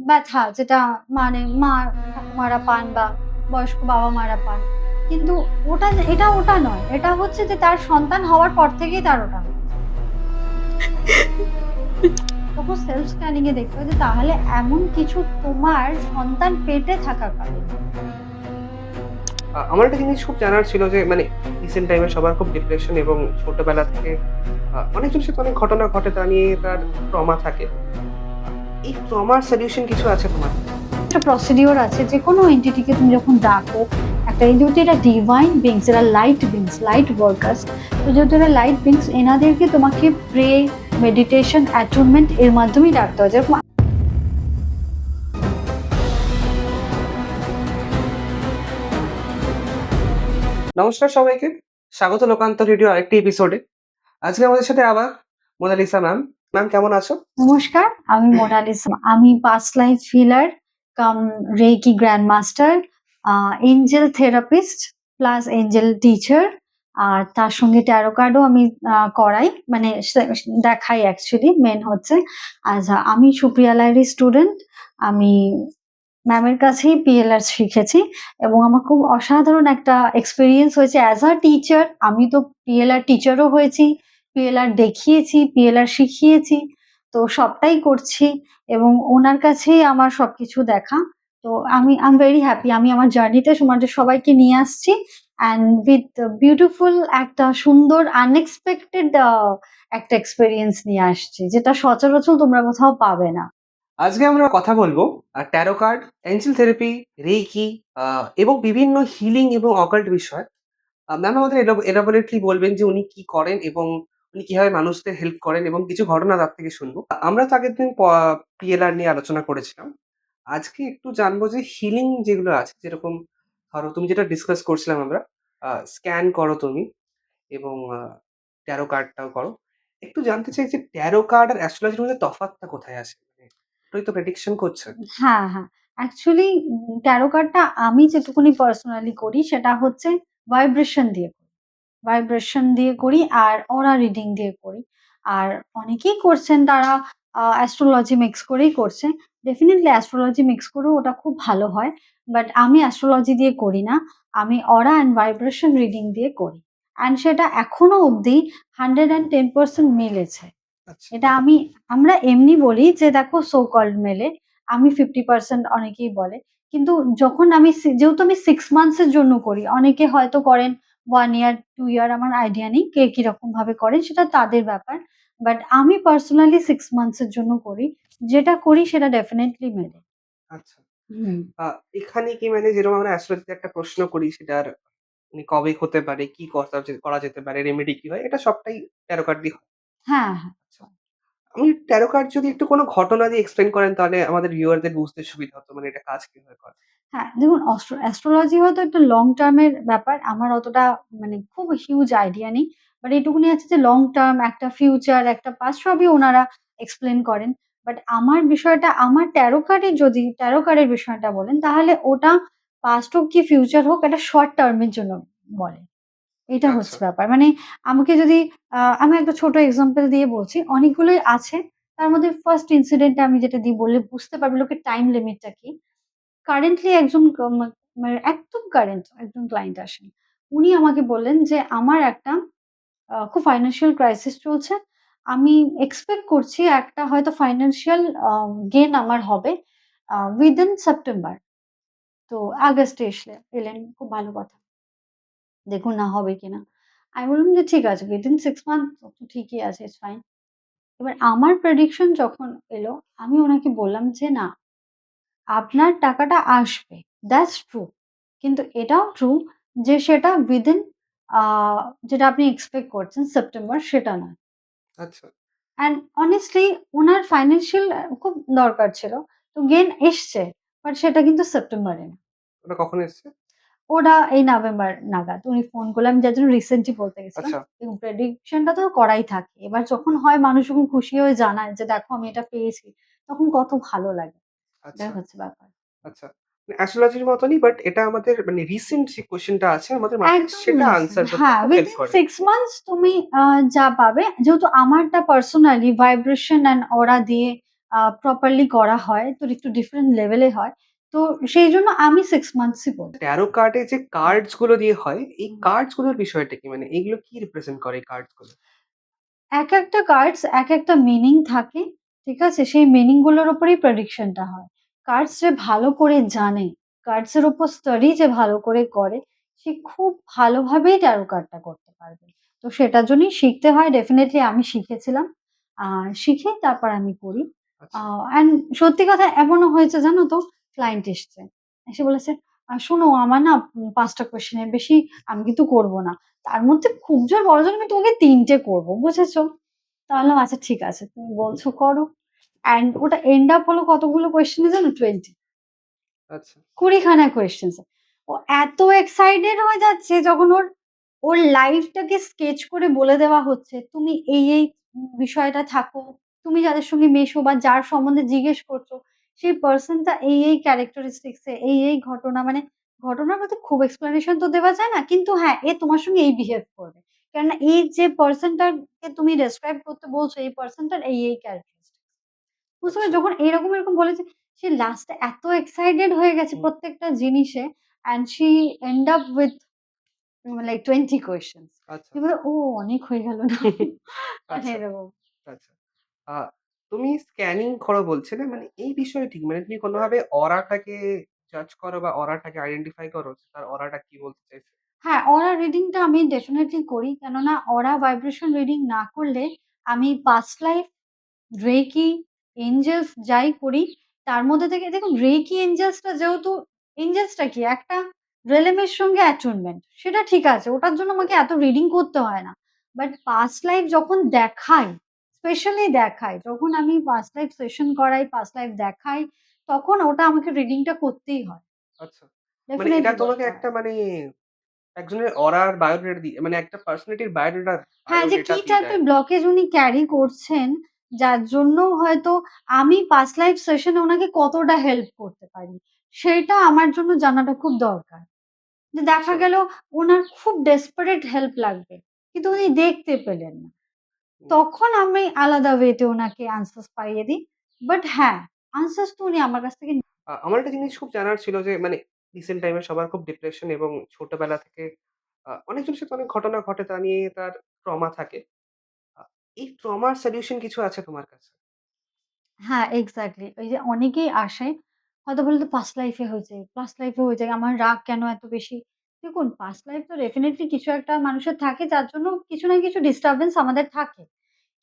ব্যথা যেটা মানে মা ঠাকুমারা পান বা বয়স্ক বাবা-মারা পান। কিন্তু ওটা নয়। এটা হচ্ছে যে তার সন্তান হওয়ার পর থেকেই তার ওটা হচ্ছে। তখন সেলফ স্ক্যানিং এ দেখতে হয় যে তাহলে এমন কিছু তোমার সন্তান পেটে থাকাকালীন আমার একটা জিনিস খুব জানার ছিল যে মানে রিসেন্ট টাইমে সবার খুব ডিপ্রেশন এবং ছোটবেলা থেকে অনেকজনের সাথে অনেক ঘটনা ঘটে তা নিয়ে তার ট্রমা থাকে। এই ট্রমার সলিউশন কিছু আছে তোমার? একটা প্রসিডিওর আছে। যেকোনো এন্টিটিকে তুমি যখন ডাকো, একটা যেহেতু এটা ডিভাইন বিংস, এরা লাইট বিংস, লাইট ওয়ার্কার্স। তো যেহেতু এরা লাইট বিংস, এনাদেরকে তোমাকে প্রে, মেডিটেশন, অ্যাটুনমেন্ট এর মাধ্যমেই ডাকতে হয়। যেরকম নমস্কার সবাইকে। স্বাগত লোকান্তর রেডিও আরেকটি এপিসোডে। আজকে আমাদের সাথে আবার মোনালিসা ম্যাম। ম্যাম কেমন আছো? নমস্কার, আমি মোনালিসা। আমি past life healer cum reiki grand master, angel therapist plus angel teacher. আর তার সঙ্গে ট্যারো কার্ডও আমি করাই, মানে দেখাই অ্যাকচুয়ালি। মেন হচ্ছে আমি সুপ্রিয়া লাহিড়ী স্টুডেন্ট। আমি ম্যামের কাছেই পিএলআর শিখেছি এবং আমার খুব অসাধারণ একটা এক্সপেরিয়েন্স হয়েছে অ্যাজ আ টিচার। আমি তো পিএলআর টিচারও হয়েছি, পিএলআর দেখিয়েছি, পিএলআর শিখিয়েছি। তো সবটাই করছি এবং ওনার কাছেই আমার সবকিছু দেখা। তো আই এম ভেরি হ্যাপি। আমি আমার জার্নিতে তোমাদের সবাইকে নিয়ে আসছি অ্যান্ড উইথ বিউটিফুল একটা সুন্দর আনএক্সপেক্টেড একটা এক্সপেরিয়েন্স নিয়ে আসছি, যেটা সচরাচর তোমরা কোথাও পাবে না। আজকে আমরা কথা বলবো tarot card, angel therapy, reiki এবং বিভিন্ন হিলিং এবং অকাল্ট বিষয়। ম্যাম আমাদের এলাবোরেটলি বলবেন যে উনি কি করেন এবং উনি কিভাবে মানুষদের হেল্প করেন এবং কিছু ঘটনা তার থেকে শুনবো। আমরা তো আগের দিন পিএলআর নিয়ে আলোচনা করেছিলাম। আজকে একটু জানবো যে হিলিং যেগুলো আছে, যেরকম ধরো তুমি যেটা ডিসকাস করছিলাম আমরা, স্ক্যান করো তুমি এবং ট্যারো কার্ডটাও করো। একটু জানতে চাই যে ট্যারো কার্ড আর অ্যাস্ট্রোলজির মধ্যে তফাৎটা কোথায় আসে? মানে ওটাই তো প্রেডিকশন করছে। হ্যাঁ, হ্যাঁ। অ্যাকচুয়ালি ট্যারো কার্ডটা আমি যেটুকুনি পার্সোনালি করি সেটা হচ্ছে ভাইব্রেশন দিয়ে করি। ভাইব্রেশন দিয়ে করি আর অরা রিডিং দিয়ে করি। আর অনেকেই করছেন তারা অ্যাস্ট্রোলজি মিক্স করেই করছে। ডেফিনিটলি অ্যাস্ট্রোলজি মিক্স করেও ওটা খুব ভালো হয়। বাট আমি অ্যাস্ট্রোলজি দিয়ে করি না। আমি অরা অ্যান্ড ভাইব্রেশন রিডিং দিয়ে করি। অ্যান্ড সেটা এখনো অবধি 110% মিলেছে। আচ্ছা, এটা আমরা এমনি বলি যে দেখো সো কল্ড মেলে। আমি 50% অনেকেই বলে। কিন্তু যখন যেহেতু আমি 6 মান্থস এর জন্য করি, অনেকে হয়তো করেন 1 ইয়ার, 2 ইয়ার, আমার আইডিয়া নেই কে কিরকম ভাবে করেন, সেটা তাদের ব্যাপার। বাট আমি পার্সোনালি 6 মান্থস এর জন্য করি। যেটা করি সেটা ডেফিনিটলি মেলে। আচ্ছা। হুম। আ এখানে কি মানে যেরকম আমরা অ্যাস্ট্রোলজিতে একটা প্রশ্ন করি সেটার মানে কবে হতে পারে, কি করা যেতে পারে, রেমেডি কি হয়? এটা সবটাই ট্যারো কার্ড দিয়ে হয়। হ্যাঁ, হ্যাঁ। আচ্ছা। আপনি ট্যারো কার্ড যদি একটু কোনো ঘটনা দিয়ে এক্সপ্লেইন করেন তাহলে আমাদের ভিউয়ারদের বুঝতে সুবিধা হতো। মানে এটা কাজ কিভাবে করে? হ্যাঁ, দেখুন অ্যাস্ট্রোলজি হয়তো একটা লং টার্ম এর ব্যাপার। আমার অতটা মানে খুব হিউজ আইডিয়া নেই। বাট এটুকুনি আছে যে লং টার্ম, একটা ফিউচার, একটা পাস্ট সবই উনারা এক্সপ্লেন করেন। বাট আমার বিষয়টা, আমার ট্যারো কার্ডের বিষয়টা বলেন, তাহলে ওটা পাস্ট হোক কি ফিউচার হোক, একটা শর্ট টার্ম এর জন্য বলে। এটা আচ্ছা, হচ্ছে ব্যাপার। মানে আমাকে যদি আমি একটা ছোট এক্সাম্পল দিয়ে বলছি। অনেকগুলোই আছে। তার মধ্যে ফার্স্ট ইনসিডেন্ট আমি যেটা দিয়ে বললে বুঝতে পারবে লোকের টাইম লিমিটটা কি। কারেন্টলি একজন মানে একদম কারেন্ট একজন ক্লায়েন্ট আসেন। উনি আমাকে বললেন যে, "আমার একটা খুব ফাইন্যান্সিয়াল ক্রাইসিস চলছে। আমি এক্সপেক্ট করছি একটা হয়তো ফাইন্যান্সিয়াল গেইন আমার হবে উইদিন সেপ্টেম্বর।" তো আগস্টে এলেন। খুব ভালো কথা। দেখুন না হবে কিনা। আমি বললাম যে, "ঠিক আছে, উইদিন 6 মান্থ তো ঠিকই আছে, ইটস ফাইন।" এবার আমার প্রেডিকশন যখন এলো, আমি উনাকে বললাম যে, "না, আপনার টাকাটা আসবে। That's true. কিন্তু এটাও ট্রু যে সেটা উইদিন আ যেটা আপনি এক্সপেক্ট করছেন সেপ্টেম্বর সেটা নয়।" আচ্ছা। অ্যান্ড honestly উনার ফাইন্যান্সিয়াল খুব দরকার ছিল। তো গেইন এসছে। বাট সেটা কিন্তু সেপ্টেম্বরে না। ওটা কখন এসছে? ওটা এই নভেম্বর নাগাদ। উনি ফোন করলে আমি যার জন্য রিসেন্টলি বলতে গেছিলাম। আচ্ছা, এবং প্রেডিকশন টা তো করাই থাকে। এবার যখন হয় মানুষ যখন খুশি হয়ে জানায় যে, "দেখো আমি এটা পেয়েছি।" তখন কত ভালো লাগে। এটাই আচ্ছা, হচ্ছে ব্যাপার। আচ্ছা। অ্যাস্ট্রোলজির মতনই বাট এটা আমাদের মানে রিসেন্ট যে কোয়েশ্চেনটা আছে আমাদের মাথায় একদম সেটা রিসেন্ট। আনসার করতে হ্যাঁ, খুব হেল্প within করে। 6 মান্থস তুমি যা পাবে, যেহেতু আমারটা পার্সোনালি ভাইব্রেশন অ্যান্ড অরা দিয়ে প্রপারলি করা হয়, তোর একটু ডিফারেন্ট লেভেলে হয়। তো সেইজন্য আমি 6 মান্থসই বলি। ট্যারো কার্ডে যে কার্ডস গুলো দিয়ে হয়, এই হুম। কার্ডস গুলোর বিষয়টা কি? মানে এগুলো কি রিপ্রেজেন্ট করে এই কার্ডস গুলো? একেকটা কার্ডস একেকটা মিনিং থাকে। ঠিক আছে? সেই মিনিং গুলোর উপরেই প্রেডিকশন টা হয়। কার্ডস যে ভালো করে জানে, কার্ডস এর উপর স্টাডি যে ভালো করে, সে খুব ভালোভাবেই ট্যারো কার্ডটা করতে পারবে। তো সেটার জন্যই শিখতে হয়। ডেফিনিটলি আমি শিখেছিলাম। শিখে তারপর আমি করি। আ আচ্ছা, অ্যান্ড সত্যি কথা এমনও হয়েছে জানো তো? ক্লায়েন্ট এসছে। এসে বলেছে, "শোনো আমার না ৫ টা কোয়েশ্চেন এর বেশি আমি কিন্তু করব না।" তার মধ্যে খুব জোর বড়জোর আমি তোমাকে ৩ টে করব। বুঝেছো? তো আমি বললাম, "আচ্ছা ঠিক আছে। তুমি বলছো করো।" অ্যান্ড ওটা এন্ড আপ হলো কতগুলো কোয়েশ্চেন এ জানো? 20 আচ্ছা, ২০ খানা কোয়েশ্চেনস। ও এত এক্সাইটেড হয়ে যাচ্ছে যখন ওর লাইফটাকে স্কেচ করে বলে দেওয়া হচ্ছে, "তুমি এই বিষয়টা থাকো। তুমি যাদের সঙ্গে মেশো বা যার সম্বন্ধে জিজ্ঞেস করছো, সেই পারসনটা এই ক্যারেক্টারিস্টিকস এ এই ঘটনা" মানে ঘটনার মধ্যে খুব এক্সপ্লেনেশন তো দেওয়া যায় না। কিন্তু হ্যাঁ, এ তোমার সঙ্গে এই বিহেভ করবে। কেননা এই যে পারসনটাকে তুমি ডেসক্রাইব করতে বলছো, এই পারসনটার এই ক্যারেক্টারিস্টিক্স। বুঝতে আচ্ছা। পেরেছো? যখন এরকম বলেছে, সে লাস্টে এত এক্সাইটেড হয়ে গেছে হুম, প্রত্যেকটা জিনিসে and she end up with like 20 questions. আচ্ছা, এবারে ও অনেক হয়ে গেল না? মানে আচ্ছা, এরকম। আচ্ছা। আ তুমি স্ক্যানিং করো বলছিলে মানে এই বিষয়টি কি? মানে তুমি কোনভাবে অরাটাকে জাজ করো বা অরাটাকে আইডেন্টিফাই করো যে তার অরাটা কি বলতে চাইছে? হ্যাঁ, অরা রিডিংটা আমি ডেফিনিটলি করি। কেননা অরা ভাইব্রেশন রিডিং না করলে আমি পাস্ট লাইফ, রেকি, এঞ্জেলস যাই করি তার মধ্যে থেকে দেখুন রেকি এঞ্জেলসটা যেহেতু এঞ্জেলসটা কি একটা রেলেমের সঙ্গে অ্যাটুনমেন্ট সেটা ঠিক আছে। ওটার জন্য আমাকে এত রিডিং করতে হয় না। বাট পাস্ট লাইফ যখন দেখায়, স্পেশালি দেখায়, যখন আমি পাস্ট লাইফ সেশন করাই, পাস্ট লাইফ দেখাই, তখন ওটা আমাকে রিডিংটা করতেই হয়। আচ্ছা। মানে এটা ডেফিনিটলি তোমাকে করতে হয়। একটা মানে একজনের অরার বায়োডাটা দিয়ে মানে একটা পার্সোনালিটির হ্যাঁ, যে বায়োডাটা কি দিয়ে টাইপের দেয়। ব্লকেজ উনি ক্যারি করছেন, যার জন্য হয়তো আমি পাস্ট লাইফ সেশন এ উনাকে কতটা হেল্প করতে পারি। সেইটা আমার জন্য জানাটা খুব দরকার। যে দেখা আচ্ছা। গেল উনার খুব ডেসপারেট হেল্প লাগবে। কিন্তু উনি হুম, দেখতে পেলেন না। হুম। তখন আমি আলাদা ওয়েতে উনাকে আনসার্স পাইয়ে দিই। বাট হ্যাঁ, আনসার্স তো উনি আমার কাছ থেকে আমার একটা জিনিস খুব জানার ছিল যে মানে রিসেন্ট টাইমে সবার খুব ডিপ্রেশন এবং ছোটবেলা থেকে অনেকজনের সাথে অনেক ঘটনা ঘটে তা নিয়ে তার ট্রমা থাকে। আ এই ট্রমার সলিউশন কিছু আছে তোমার কাছে? হ্যাঁ, এক্সাক্টলি। ওই যে অনেকেই আসে, হয়তো বলবে পাস্ট লাইফ এ হয়েছে, পাস্ট লাইফ এ হয়ে যায়। আমার রাগ কেন এত বেশি? দেখুন পাস্ট লাইফ তো ডেফিনিটলি কিছু একটা মানুষের থাকে যার জন্য কিছু না কিছু ডিস্টার্বেন্স আমাদের থাকে।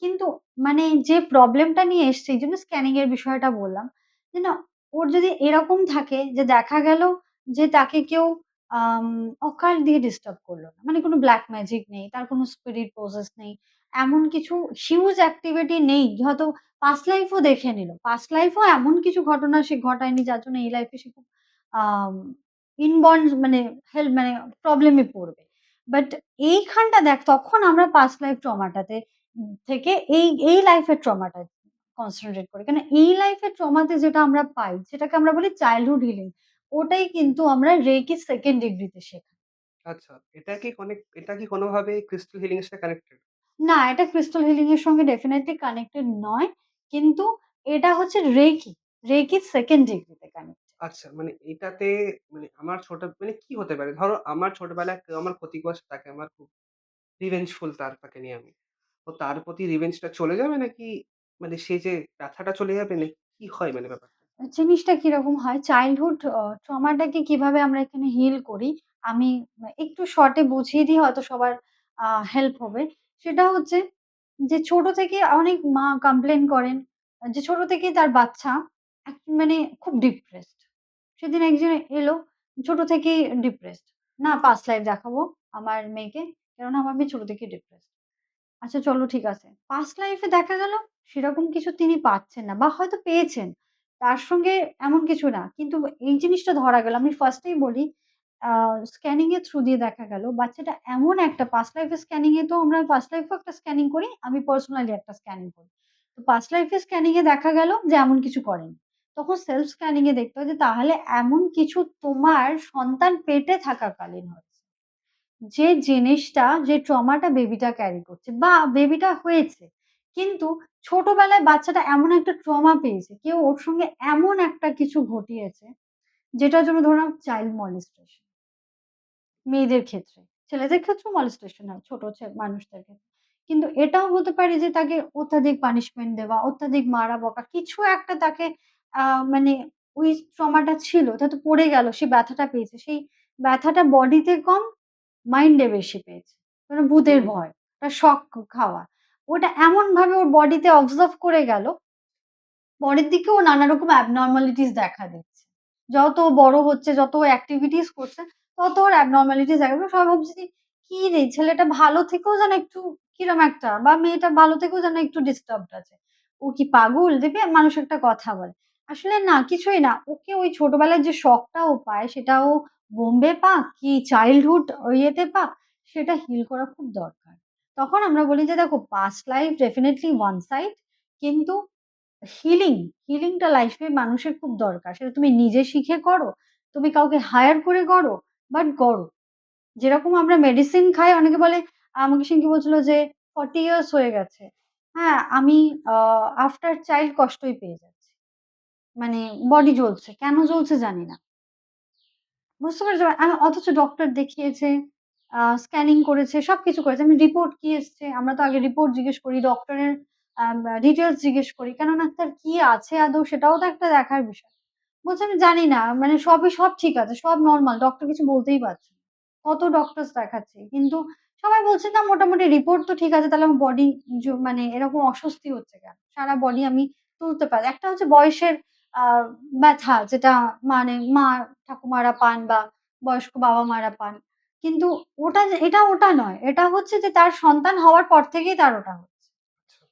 কিন্তু মানে যে প্রবলেমটা নিয়ে এসছে এইজন্য স্ক্যানিং এর বিষয়টা বললাম। যে না ওর যদি এরকম থাকে যে দেখা গেল যে তাকে কেউ আম অকাল দিয়ে ডিস্টার্ব করল না। মানে কোনো ব্লাক ম্যাজিক নেই, তার কোনো স্পিরিট প্রসেস নেই। এমন কিছু হিউজ অ্যাক্টিভিটি নেই হয়তো পাস্ট লাইফ ও দেখে নিল। পাস্ট লাইফ ও এমন কিছু ঘটনা সে ঘটায়নি যার জন্য এই লাইফে সে খুব আম ইনবন্ড মানে মানে প্রবলেম এ পড়বে। বাট এইখানটা দেখ তখন আমরা পাস্ট লাইফ ট্রমাটাতে থেকে এই লাইফের ট্রমাটা কনসেনট্রেট করি। কেন এই লাইফের ট্রমাতে যেটা আমরা পাই, যেটাকে আমরা বলি চাইল্ডহুড হিলিং, ওটাই কিন্তু আমরা রেকি 2nd ডিগ্রিতে শেখাই। আচ্ছা, এটা কি কোনভাবে ক্রিস্টাল হিলিং এর সাথে কানেক্টেড? না, এটা ক্রিস্টাল হিলিং এর সঙ্গে ডেফিনিটলি কানেক্টেড নয়। কিন্তু এটা হচ্ছে রেকি, রেকি 2nd ডিগ্রিতে কানেক্টেড। আচ্ছা, মানে এটাতে মানে আমার মানে কি হতে পারে? ধরো আমার ছোটবেলায় কেউ আমার ক্ষতি করছে তাকে আমার খুব রিভেঞ্জফুল তাকে নিয়ে আমি। তো তার প্রতি রিভেঞ্জ টা চলে যাবে নাকি মানে সে যে ব্যথাটা চলে যাবে নাকি কি হয় মানে ব্যাপারটা? জিনিসটা কিরকম হয় চাইল্ডহুড ট্রমাটাকে কিভাবে আমরা এখানে হিল করি, আমি একটু শর্টে বুঝিয়ে দিই হয়তো সবার হেল্প হবে। সেটা হচ্ছে যে ছোট থেকে অনেক মা কমপ্লেইন করেন যে ছোট থেকেই তার বাচ্চা মানে খুব ডিপ্রেসড। সেদিন একজন এলো ছোট থেকেই ডিপ্রেসড। না পাস্ট লাইফ দেখাবো আমার মেয়েকে। কেননা আমার মেয়ে ছোট থেকেই ডিপ্রেসড। আচ্ছা চলো ঠিক আছে। পাস্ট লাইফ এ দেখা গেল সেরকম কিছু তিনি পাচ্ছেন না বা হয়তো পেয়েছেন। তার সঙ্গে এমন কিছু না। কিন্তু এই জিনিসটা ধরা গেল। আমি ফার্স্ট এই বলি আ স্ক্যানিং এর থ্রু দিয়ে দেখা গেল বাচ্চাটা এমন একটা পাস্ট লাইফ এর স্ক্যানিং এ তো আমরা পাস্ট লাইফ এও একটা স্ক্যানিং করি। আমি পার্সোনালি একটা স্ক্যানিং করি। তো পাস্ট লাইফ এর স্ক্যানিং এ দেখা গেল যে এমন কিছু করেনি। তখন সেলফ স্ক্যানিং এ দেখতে হয় যে তাহলে এমন কিছু তোমার সন্তান পেটে থাকাকালীন হয়েছে। যে জিনিসটা যে ট্রমাটা বেবিটা ক্যারি করছে বা বেবিটা হয়েছে। কিন্তু ছোটবেলায় বাচ্চাটা এমন একটা ট্রমা পেয়েছে, কেউ ওর সঙ্গে এমন একটা কিছু ঘটিয়েছে, যেটার জন্য ধরুন চাইল্ড মলেস্টেশন মেয়েদের ক্ষেত্রে। ছেলেদের ক্ষেত্রেও molestation হয় ছোট মানুষদের ক্ষেত্রে। কিন্তু এটাও হতে পারে যে তাকে অত্যাধিক পানিশমেন্ট দেওয়া, অত্যাধিক মারা-বকা কিছু একটা তাকে আ মানে ওই ট্রমাটা ছিল, ওটা তো পড়ে গেল, সে ব্যথাটা পেয়েছে। সেই ব্যথাটা বডিতে কম, মাইন্ডে বেশি পেয়েছে। মানে ভূতের হুম, ভয়, একটা শক খাওয়া। ওটা এমনভাবে ওর বডিতে অবজার্ভ করে গেল পরের দিকেও নানা রকম abnormalities দেখা দিচ্ছে। যত ও বড় হচ্ছে, যত ও activities করছে, তত ওর abnormalities দেখা যাবে। সবাই ভাবছে যে, "কি রে ছেলেটা ভালো থেকেও যেন একটু কিরম একটা বা মেয়েটা ভালো থেকেও যেন একটু ডিস্টার্বড আছে। ও কি পাগল?" দেখবে মানুষ একটা কথা বলে। আসলে না, কিছুই না। ওকে ওই ছোটবেলায় যে শখটা ও পায়, সেটা ও বোম্বে পাক কি চাইল্ডহুড ইয়েতে পাক, সেটা হিল করা খুব দরকার। তখন আমরা বলি যে, "দেখো past life definitely one side কিন্তু হিলিং, হিলিংটা লাইফে মানুষের খুব দরকার। সেটা তুমি নিজে শিখে করো, তুমি কাউকে হায়ার করে করো, বাট করো। যেরকম আমরা মেডিসিন খাই অনেকে বলে আমাকে সেদিনকে বলছিল যে 40 ইয়ার্স হয়ে গেছে। হ্যাঁ, আমি আ আফটার চাইল্ড কষ্টই পেয়ে যাচ্ছি। মানে বডি জ্বলছে। কেন জ্বলছে জানি না। বুঝতে পেরেছো? অথচ ডক্টর দেখিয়েছে, স্ক্যানিং করেছে, সবকিছু করেছে। আমি রিপোর্ট কি এসছে? আমরা তো আগে রিপোর্ট জিজ্ঞেস করি, ডক্টরের ডিটেইলস জিজ্ঞেস করি। কেননা তার কি আছে আদৌ সেটাও তো একটা দেখার বিষয়। বলছে, "আমি জানি না। মানে সব ঠিক আছে। সব নরমাল। ডক্টর কিছু বলতেই পারছে না।" কত ডক্টরস দেখাচ্ছি। কিন্তু সবাই বলছে, "না মোটামুটি রিপোর্ট তো ঠিক আছে। তাহলে আমার বডি মানে এরকম অস্বস্তি হচ্ছে কেন? সারা বডি আমি তুলতে পারি।" একটা হচ্ছে বয়সের আ ব্যথা যেটা মানে মা ঠাকুমারা পান বা বয়স্ক বাবা-মারা পান। কিন্তু ওটা নয়। এটা হচ্ছে যে তার সন্তান হওয়ার পর থেকেই তার ওটা হচ্ছে। আচ্ছা।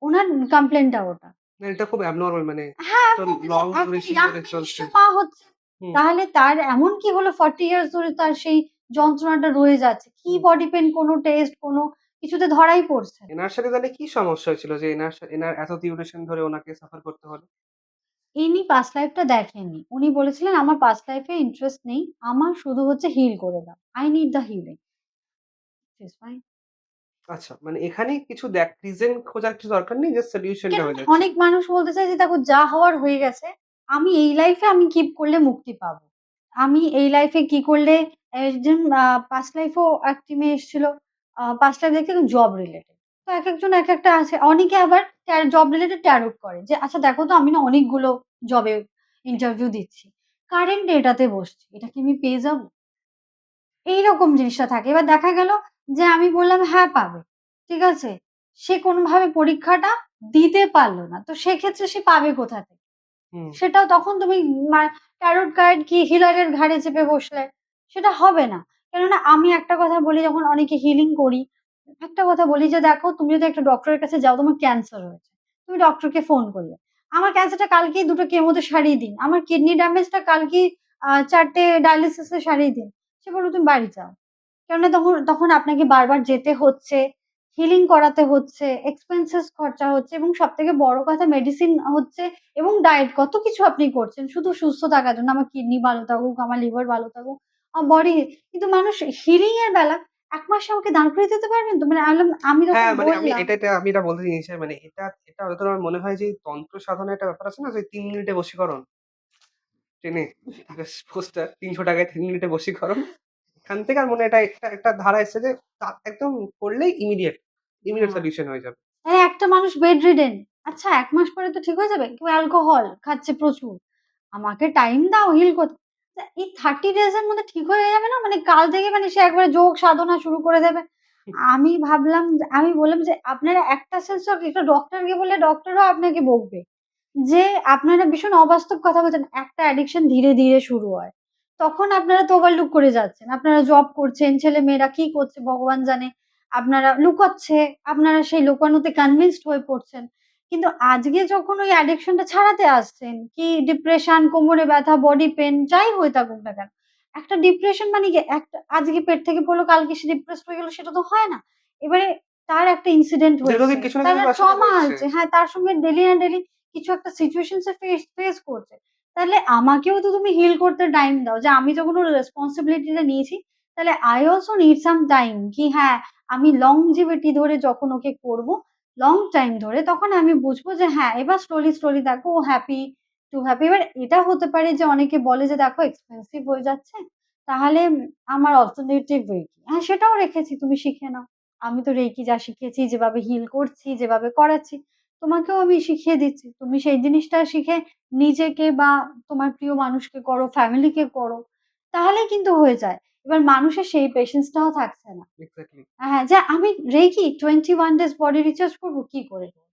উনার কমপ্লেইনটা ওটা। না এটা খুব অ্যাবনরমাল মানে হ্যাঁ, এত বলতে যে লং একটা ডিউরেশন ইয়াং ধরে চলছে। জিনিসটা পা হচ্ছে। হুম, তাহলে তার এমন কি হলো 40 ইয়ার্স ধরে তার সেই যন্ত্রণাটা রয়ে যাচ্ছে। কি হুম। বডি পেইন কোনো টেস্ট কোনো কিছুতে ধরাই পড়ছে না। এনার সাথে তাহলে কি সমস্যা হয়েছিল যে এনার এত ডিউরেশন ধরে উনাকে সাফার করতে হলো? ইনি পাস্ট লাইফ টা দেখেননি। উনি বলেছিলেন, "আমার পাস্ট লাইফ এ ইন্টারেস্ট নেই। আমার শুধু হচ্ছে হিল করে দাও। I need the healing." Which is fine. আচ্ছা মানে এখানে কিছু রিজন খোঁজার কিছু দরকার নেই জাস্ট সলিউশনটা হয়ে কেননা যাচ্ছে। অনেক মানুষ বলতে চায় যে, "দেখো যা হওয়ার হয়ে গেছে। আমি এই লাইফে আমি কি করলে মুক্তি পাবো? আমি এই লাইফে কি করলে" একজন পাস্ট লাইফেও একটি মেয়ে এসেছিল। পাস্ট লাইফ দেখতে জব রিলেটেড। তো একেকজন একেকটা আছে। অনেকে আবার জব রিলেটেড ট্যারোট করে যে, "আচ্ছা দেখো তো আমি না অনেকগুলো জবে ইন্টারভিউ দিচ্ছি। কারেন্ট এটাতে বসছি। এটা কি আমি পেয়ে যাবো?" এইরকম জিনিসটা থাকে। এবার দেখা গেল যে আমি বললাম, "হ্যাঁ, পাবে।" ঠিক আছে? সে কোনভাবে পরীক্ষাটা দিতে পারল না। তো সেক্ষেত্রে সে পাবে কোথা থেকে? হুম, সেটাও তখন তুমি মা ট্যারোট কার্ড কি হিলারের ঘাড়ে চেপে বসলে, সেটা হবে না। কেননা আমি একটা কথা বলি যখন অনেকে হিলিং করি, একটা কথা বলি যে, "দেখো তুমি যদি একটা ডক্টরের কাছে যাও তোমার ক্যান্সার হয়েছে। তুমি ডক্টরকে ফোন করলে। আমার ক্যান্সারটা কালকেই ২ টো কেমোতে সারিয়ে দিন। আমার কিডনি ড্যামেজটা কালকেই ৪ টে ডায়ালিসিস এ সারিয়ে দিন।" সে বলল, "তুমি বাড়ি যাও।" কেননা তখন তখন আপনাকে বারবার যেতে হচ্ছে, হিলিং করাতে হচ্ছে, এক্সপেন্সেস খরচা হচ্ছে এবং সবথেকে বড় কথা মেডিসিন হচ্ছে এবং ডায়েট কত কিছু আপনি করছেন শুধু সুস্থ থাকার জন্য। আমার কিডনি ভালো থাকুক, আমার লিভার ভালো থাকুক, আমার বডি কিন্তু মানুষ হিলিং এর বেলা ১ মাস আমাকে দাঁড় করিয়ে দিতে পারবেন তো? মানে আমি যখন হ্যাঁ, মানে বললাম আমি এটা বলতে চাইছি মানে এটা হয়তো আমার মনে হয় যে তন্ত্র সাধনার একটা ব্যাপার আছে না যে ৩ মিনিটে বশীকরণ। ট্রেনে পোস্টার ৳৩০০ য় ৩ মিনিটে বশীকরণ। এখান থেকে আর মনে হয় এটা একটা ধারা এসছে যে একদম করলেই ইমিডিয়েট হ্যাঁ। সলিউশন হয়ে যাবে। একটা মানুষ বেডরিডেন। আচ্ছা ১ মাস পরে তো ঠিক হয়ে যাবে। কেউ অ্যালকোহল খাচ্ছে প্রচুর। আমাকে টাইম দাও হিল করতে। এই 30 ডেজ এর মধ্যে ঠিক হয়ে যাবে না? মানে কাল থেকে মানে সে একবারে যোগ সাধনা শুরু করে দেবে। আমি বললাম যে, "আপনারা একটা সেন্স অফ একটা ডক্টরকে বললে ডক্টরও আপনাকে বকবে।" যে আপনারা ভীষণ অবাস্তব কথা বলছেন। একটা অ্যাডিকশন ধীরে, ধীরে শুরু হয়। তখন আপনারা তো ওভারলুক করে যাচ্ছেন। আপনারা জব করছেন, ছেলেমেয়েরা কি করছে ভগবান জানে। আপনারা লুকোচ্ছে, আপনারা সেই লুকানোতে কনভিন্সড হয়ে পড়ছেন। কিন্তু আজকে যখন ওই অ্যাডিকশন টা ছাড়াতে আসছেন, কি ডিপ্রেশন, কোমরে ব্যথা, বডি পেইন যাই হয়ে থাকুক না কেন। একটা ডিপ্রেশন মানে কি আজকে পেট থেকে পড়লো, কালকে সে ডিপ্রেসড হয়ে গেল সেটা তো হয় না। এবারে তার একটা ইনসিডেন্ট হয়েছে, দীর্ঘদিন কিছু না তার কিছু একটা তার সাথে ট্রমা হয়েছে। আছে। হ্যাঁ, তার সঙ্গে ডেইলি না ডেইলি কিছু একটা সিচুয়েশনস এ ফেস করছে। তাহলে আমাকেও তো তুমি হিল করতে টাইম দাও। যে আমি যখন ওর রেসপনসিবিলিটি টা নিয়েছি, তাহলে I also need some time কি হ্যাঁ, আমি longevity ধরে যখন ওকে করব, লং টাইম ধরে, তখন আমি বুঝবো যে হ্যাঁ, এবার স্লোলি দেখো ও হ্যাপি টু হ্যাপি। এবার এটা হতে পারে যে অনেকে বলে যে দেখো এক্সপেন্সিভ হয়ে যাচ্ছে, তাহলে আমার অল্টারনেটিভ রেকি। হ্যাঁ, সেটাও রেখেছি, তুমি শিখে নাও। আমি তো রেকি যা শিখেছি, যেভাবে হিল করছি, যেভাবে করাচ্ছি, তোমাকেও আমি শিখিয়ে দিচ্ছি। তুমি সেই জিনিসটা শিখে নিজেকে বা তোমার প্রিয় মানুষকে করো, ফ্যামিলিকে করো, তাহলেই কিন্তু হয়ে যায়। এবার মানুষের সেই পেশেন্স টাও থাকছে না। এক্সাক্টলি। হ্যাঁ, যে আমি রেকি 21 ডেজ বডি রিচার্জ করব, কি করে করব?